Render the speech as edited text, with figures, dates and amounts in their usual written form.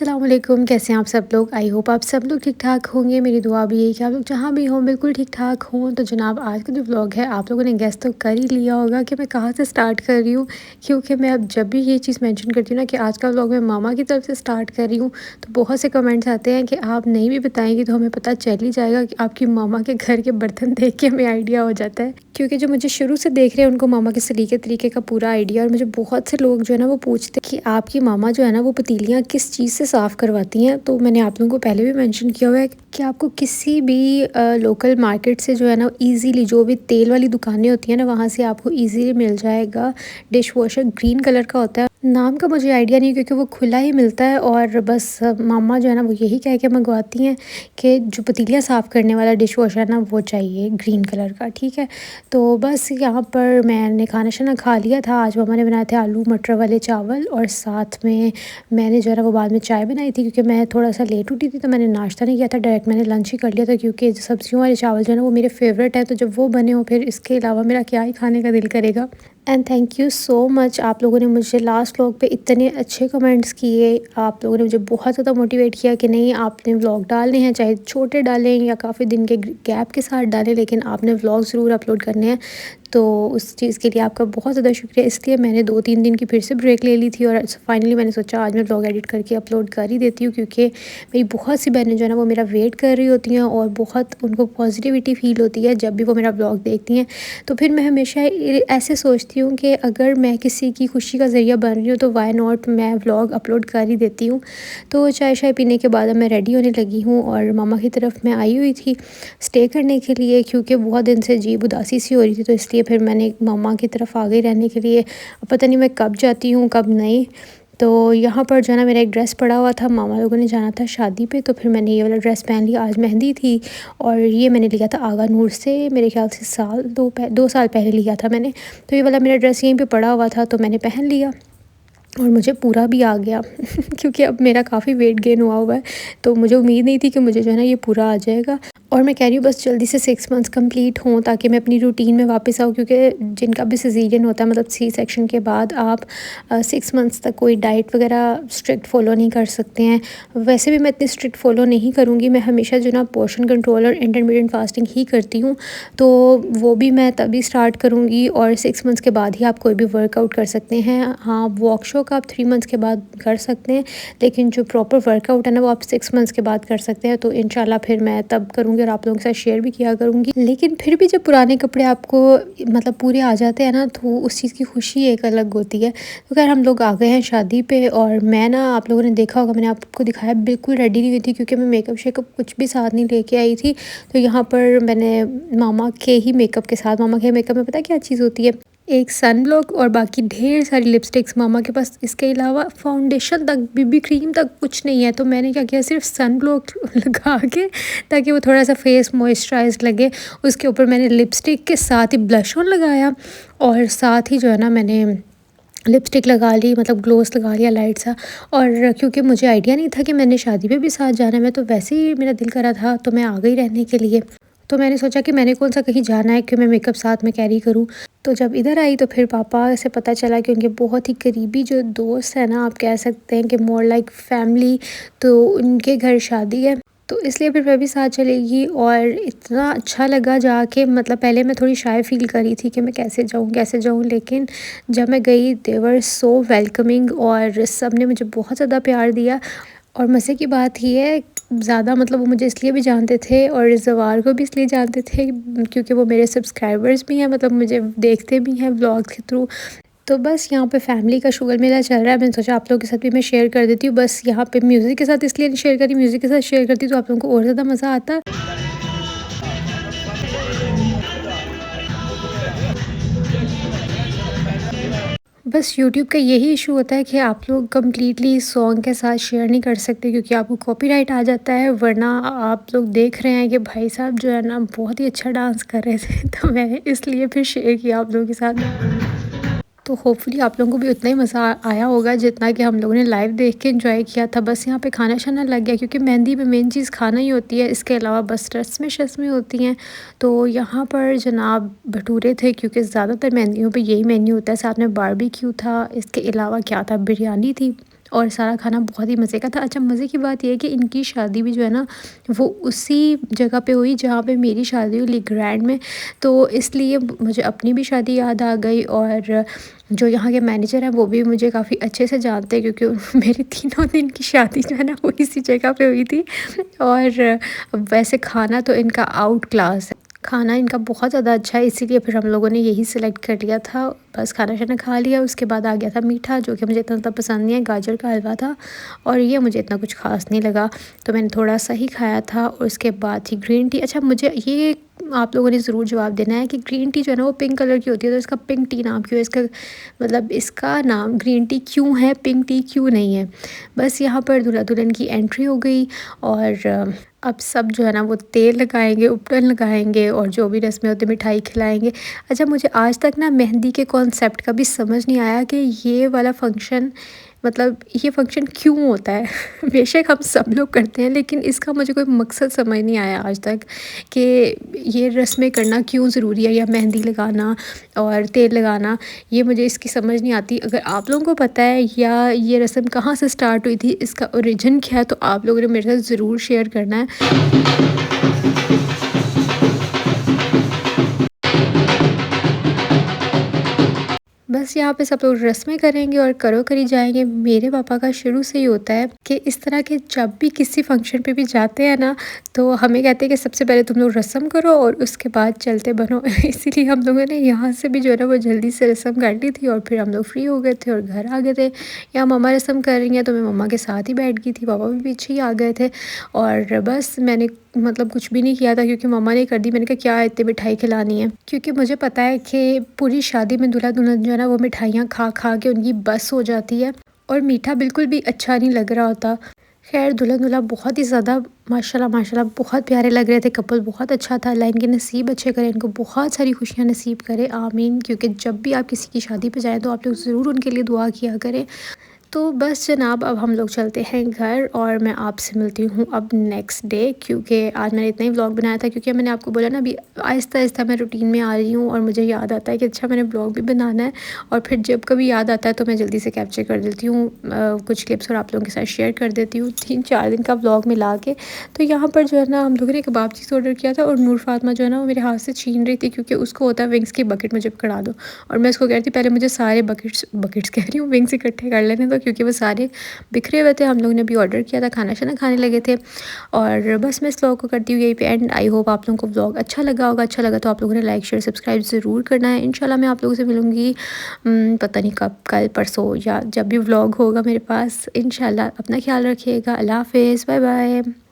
अस्सलाम वालेकुम, कैसे हैं आप सब लोग। आई होप आप सब लोग ठीक ठाक होंगे। मेरी दुआ भी यही कि आप लोग जहाँ भी हों बिल्कुल ठीक ठाक हों। तो जनाब आज का जो व्लॉग है आप लोगों ने गेस तो कर ही लिया होगा कि मैं कहाँ से स्टार्ट कर रही हूँ, क्योंकि मैं अब जब भी ये चीज़ मेंशन करती हूँ ना कि आज का व्लॉग मैं मामा की तरफ से स्टार्ट कर रही हूँ, तो बहुत से कमेंट्स आते हैं कि आप नहीं भी बताएंगी तो हमें पता चल ही जाएगा कि आपकी मामा के घर के बर्तन देख के हमें आइडिया हो जाता है। क्योंकि जो मुझे शुरू से देख रहे हैं उनको मामा के सलीके तरीके का पूरा आइडिया। और मुझे बहुत से लोग जो है ना वो पूछते हैं कि आपकी मामा जो है ना वो पतीलियाँ किस चीज़ से साफ़ करवाती हैं। तो मैंने आप लोगों को पहले भी मेंशन किया हुआ है कि आपको किसी भी लोकल मार्केट से जो है ना इजीली, जो भी तेल वाली दुकानें होती हैं ना वहाँ से आपको इजीली मिल जाएगा डिश वॉशर। ग्रीन कलर का होता है, नाम का मुझे आइडिया नहीं क्योंकि वो खुला ही मिलता है। और बस मामा जो है ना वो यही कह के मंगवाती हैं कि जो पतीलियाँ साफ़ करने वाला डिश वॉशर है ना वो चाहिए ग्रीन कलर का, ठीक है। तो बस यहाँ पर मैंने खाना शाना खा लिया था। आज मम्मा ने बनाए थे आलू मटर वाले चावल, और साथ में मैंने जो है ना वो बाद में चाय बनाई थी क्योंकि मैं थोड़ा सा लेट उठी थी, तो मैंने नाश्ता नहीं किया था, डायरेक्ट मैंने लंच ही कर लिया था। क्योंकि सब्जियों वाले चावल जो है ना वो मेरे फेवरेट हैं, तो जब वो बने हो फिर इसके अलावा मेरा क्या ही खाने का दिल करेगा। And thank you so much, आप लोगों ने मुझे लास्ट व्लॉग पे इतने अच्छे कमेंट्स किए। आप लोगों ने मुझे बहुत ज़्यादा मोटिवेट किया कि नहीं आपने व्लॉग डालने हैं, चाहे छोटे डालें या काफ़ी दिन के गैप के साथ डालें, लेकिन आपने व्लॉग ज़रूर अपलोड करने हैं। तो उस चीज़ के लिए आपका बहुत ज़्यादा शुक्रिया। इसलिए मैंने 2-3 दिन की फिर से ब्रेक ले ली थी और फाइनली मैंने सोचा आज मैं व्लॉग एडिट करके अपलोड कर ही देती हूँ, क्योंकि मेरी बहुत सी बहनें जो है ना वो मेरा वेट कर रही होती हैं और बहुत उनको पॉजिटिविटी फ़ील होती है जब भी वो मेरा व्लॉग देखती हैं। तो फिर मैं हमेशा ऐसे सोचती हूँ कि अगर मैं किसी की खुशी का ज़रिया बन रही हूँ तो वाई नॉट मैं व्लॉग अपलोड कर ही देती हूँ। तो चाय शाय पीने के बाद अब मैं रेडी होने लगी हूँ और मामा की तरफ मैं आई हुई थी स्टे करने के लिए, क्योंकि बहुत दिन से अजीब उदासी सी हो रही थी। तो इसलिए फिर मैंने मामा की तरफ आ गई रहने के लिए। अब पता नहीं मैं कब जाती हूँ कब नहीं। तो यहाँ पर जो है ना मेरा एक ड्रेस पड़ा हुआ था, मामा लोगों ने जाना था शादी पे, तो फिर मैंने ये वाला ड्रेस पहन लिया। आज मेहंदी थी और ये मैंने लिया था आगा नूर से, मेरे ख्याल से 2 साल पहले लिया था मैंने। तो ये वाला मेरा ड्रेस यहीं पे पड़ा हुआ था तो मैंने पहन लिया और मुझे पूरा भी आ गया क्योंकि अब मेरा काफ़ी वेट गेन हुआ है, तो मुझे उम्मीद नहीं थी कि मुझे जो है ना ये पूरा आ जाएगा। और मैं कह रही हूँ बस जल्दी से 6 मंथ्स कंप्लीट हों ताकि मैं अपनी रूटीन में वापस आऊँ, क्योंकि जिनका भी सिजेरियन होता है मतलब सी सेक्शन के बाद आप 6 मंथ्स तक कोई डाइट वगैरह स्ट्रिक्ट फ़ॉलो नहीं कर सकते हैं। वैसे भी मैं इतनी स्ट्रिक्ट फ़ॉलो नहीं करूँगी, मैं हमेशा जो ना पोर्शन कंट्रोल और इंटरमीडिएट फास्टिंग ही करती हूँ। तो वो भी मैं तभी स्टार्ट करूँगी और 6 मंथ्स के बाद ही आप कोई भी वर्कआउट कर सकते हैं। हाँ, वॉक शॉक आप 3 मंथ्स के बाद कर सकते हैं, लेकिन जो प्रॉपर वर्कआउट है ना वो आप 6 मंथ्स के बाद कर सकते हैं। तो इंशाल्लाह फिर मैं तब करूँगी और आप लोगों के साथ शेयर भी किया करूँगी। लेकिन फिर भी जब पुराने कपड़े आपको मतलब पूरे आ जाते हैं ना तो उस चीज़ की खुशी एक अलग होती है। तो खैर हम लोग आ गए हैं शादी पे और मैं ना, आप लोगों ने देखा होगा मैंने आपको दिखाया, बिल्कुल रेडी नहीं हुई थी क्योंकि मैं मेकअप शेकअप कुछ भी साथ नहीं लेके आई थी। तो यहाँ पर मैंने मामा के ही मेकअप के साथ, मामा के मेकअप में पता क्या चीज़ होती है, एक सन ब्लॉक और बाकी ढेर सारी लिपस्टिक्स मामा के पास। इसके अलावा फाउंडेशन तक, बीबी क्रीम तक कुछ नहीं है। तो मैंने क्या किया, सिर्फ सन ब्लॉक लगा के ताकि वो थोड़ा सा फेस मॉइस्चराइज लगे, उसके ऊपर मैंने लिपस्टिक के साथ ही ब्लश ऑन लगाया और साथ ही जो है ना मैंने लिपस्टिक लगा ली, मतलब ग्लोस लगा लिया लाइट सा। और क्योंकि मुझे आइडिया नहीं था कि मैंने शादी पे भी साथ जाना है, मैं तो वैसे ही मेरा दिल करा था तो मैं आ गई रहने के लिए। तो मैंने सोचा कि मैंने कौन सा कहीं जाना है कि मैं मेकअप साथ में कैरी करूं। तो जब इधर आई तो फिर पापा से पता चला कि उनके बहुत ही करीबी जो दोस्त है ना, आप कह सकते हैं कि मोर लाइक फैमिली, तो उनके घर शादी है। तो इसलिए फिर मैं भी साथ चलेगी और इतना अच्छा लगा जाके। मतलब पहले मैं थोड़ी शाय फील कर रही थी कि मैं कैसे जाऊँ, लेकिन जब मैं गई दे वर सो वेलकमिंग और सब ने मुझे बहुत ज़्यादा प्यार दिया। और मज़े की बात ये है, ज़्यादा मतलब वो मुझे इसलिए भी जानते थे और ज़वार को भी इसलिए जानते थे क्योंकि वो मेरे सब्सक्राइबर्स भी हैं, मतलब मुझे देखते भी हैं व्लॉग के थ्रू। तो बस यहाँ पे फैमिली का शुगर मेला चल रहा है, मैंने सोचा आप लोगों के साथ भी मैं शेयर कर देती हूँ। बस यहाँ पे म्यूज़िक के साथ इसलिए नहीं शेयर करी, म्यूज़िक के साथ शेयर करती तो आप लोगों को और ज़्यादा मज़ा आता। बस यूट्यूब का यही इशू होता है कि आप लोग कम्प्लीटली सॉन्ग के साथ शेयर नहीं कर सकते क्योंकि आपको कॉपीराइट आ जाता है। वरना आप लोग देख रहे हैं कि भाई साहब जो है ना बहुत ही अच्छा डांस कर रहे थे तो मैंने इसलिए फिर शेयर किया आप लोगों के साथ। तो होपफुली आप लोगों को भी उतना ही मज़ा आया होगा जितना कि हम लोगों ने लाइव देख के एंजॉय किया था। बस यहाँ पे खाना शाना लग गया क्योंकि मेहंदी में मेन चीज़ खाना ही होती है, इसके अलावा बस रस्में शस्में होती हैं। तो यहाँ पर जनाब भटूरे थे क्योंकि ज़्यादातर मेहंदियों पे यही मेन्यू होता है, साथ में बारबेक्यू था, इसके अलावा क्या था, बिरयानी थी और सारा खाना बहुत ही मज़े का था। अच्छा, मज़े की बात ये है कि इनकी शादी भी जो है ना वो उसी जगह पे हुई जहाँ पे मेरी शादी हुई, लीग्रैंड में। तो इसलिए मुझे अपनी भी शादी याद आ गई, और जो यहाँ के मैनेजर हैं वो भी मुझे काफ़ी अच्छे से जानते हैं, क्योंकि मेरी तीनों दिन की शादी जो है ना वो इसी जगह पे हुई थी। और वैसे खाना तो इनका आउट क्लास है, खाना इनका बहुत ज़्यादा अच्छा है, इसीलिए फिर हम लोगों ने यही सेलेक्ट कर लिया था। बस खाना शाना खा लिया, उसके बाद आ गया था मीठा, जो कि मुझे इतना ज़्यादा पसंद नहीं है, गाजर का हलवा था और ये मुझे इतना कुछ ख़ास नहीं लगा, तो मैंने थोड़ा सा ही खाया था। और उसके बाद थी ग्रीन टी। अच्छा, मुझे ये आप लोगों ने ज़रूर जवाब देना है कि ग्रीन टी जो है ना वो पिंक कलर की होती है, तो इसका पिंक टी नाम क्यों है? इसका मतलब इसका नाम ग्रीन टी क्यों है, पिंक टी क्यों नहीं है? बस यहाँ पर दूल्हा दुल्हन की एंट्री हो गई, और अब सब जो है ना वो तेल लगाएंगे, उपटन लगाएंगे, और जो भी रस्में होती हैं मिठाई खिलाएंगे। अच्छा, मुझे आज तक ना मेहंदी के कॉन्सेप्ट का भी समझ नहीं आया कि ये वाला फ़ंक्शन, मतलब ये फ़ंक्शन क्यों होता है? बेशक हम सब लोग करते हैं, लेकिन इसका मुझे कोई मकसद समझ नहीं आया आज तक कि ये रस्में करना क्यों ज़रूरी है, या मेहंदी लगाना और तेल लगाना, ये मुझे इसकी समझ नहीं आती। अगर आप लोगों को पता है या ये रस्म कहाँ से स्टार्ट हुई थी, इसका ओरिजिन क्या है, तो आप लोगों ने मेरे साथ ज़रूर शेयर करना है। बस यहाँ पे सब लोग रस्में करेंगे और करो-करी जाएँगे। मेरे पापा का शुरू से ही होता है कि इस तरह के जब भी किसी फ़ंक्शन पे भी जाते हैं ना, तो हमें कहते हैं कि सबसे पहले तुम लोग रस्म करो और उसके बाद चलते बनो। इसीलिए हम लोगों ने यहाँ से भी जो है ना वो जल्दी से रस्म कर ली थी, और फिर हम लोग फ्री हो गए थे और घर आ गए थे। यहाँ मम्मा रस्म कर रही हैं, तो मैं मम्मा के साथ ही बैठ गई थी, पापा भी पीछे ही आ गए थे। और बस मैंने मतलब कुछ भी नहीं किया था, क्योंकि मम्मा ने कर दी। मैंने कहा क्या इतनी मिठाई खिलानी है, क्योंकि मुझे पता है कि पूरी शादी में दूल्हा दुल्हन जो है ना वो मिठाइयाँ खा खा के उनकी बस हो जाती है, और मीठा बिल्कुल भी अच्छा नहीं लग रहा होता। खैर, दूल्हा दूल्हा बहुत ही ज़्यादा माशाल्लाह माशाल्लाह बहुत प्यारे लग रहे थे, कपल बहुत अच्छा था। अल्लाह इनके नसीब अच्छे करे, इनको बहुत सारी खुशियाँ नसीब करे, आमीन। क्योंकि जब भी आप किसी की शादी पे जाएँ तो आप लोग ज़रूर उनके लिए दुआ किया करें। तो बस जनाब, अब हम लोग चलते हैं घर, और मैं आपसे मिलती हूँ अब नेक्स्ट डे, क्योंकि आज मैंने इतना ही व्लॉग बनाया था, क्योंकि मैंने आपको बोला ना अभी आहिस्ता आहिस्ता मैं रूटीन में आ रही हूँ, और मुझे याद आता है कि अच्छा मैंने व्लॉग भी बनाना है, और फिर जब कभी याद आता है तो मैं जल्दी से कैप्चर कर देती हूँ कुछ क्लिप्स, और आप लोगों के साथ शेयर कर देती हूँ 3-4 दिन का व्लॉग मिला के। तो यहाँ पर जो है ना हम लोगों ने कबाब चीज़ ऑर्डर किया था, और नूर फातिमा जो है ना वो मेरे हाथ से छीन रही थी, क्योंकि उसको होता है विंग्स की बकेट मुझे पकड़ा दो, और मैं उसको कह रही थी पहले मुझे सारे बकेट्स बकेट्स कह रही हूँ, विंग्स इकट्ठे कर लेने दो, क्योंकि वो सारे बिखरे हुए थे। हम लोग ने भी ऑर्डर किया था, खाना शाना खाने लगे थे। और बस मैं इस व्लॉग को करती हूँ यहीं पे एंड। आई होप आप लोगों को व्लॉग अच्छा लगा होगा। अच्छा लगा तो आप लोगों ने लाइक शेयर सब्सक्राइब ज़रूर करना है। इंशाल्लाह मैं आप लोगों से मिलूँगी पता नहीं कब, कल परसों, या जब भी व्लॉग होगा मेरे पास। इंशाल्लाह अपना ख्याल रखिएगा। अल्लाह हाफ़िज़, बाय बाय।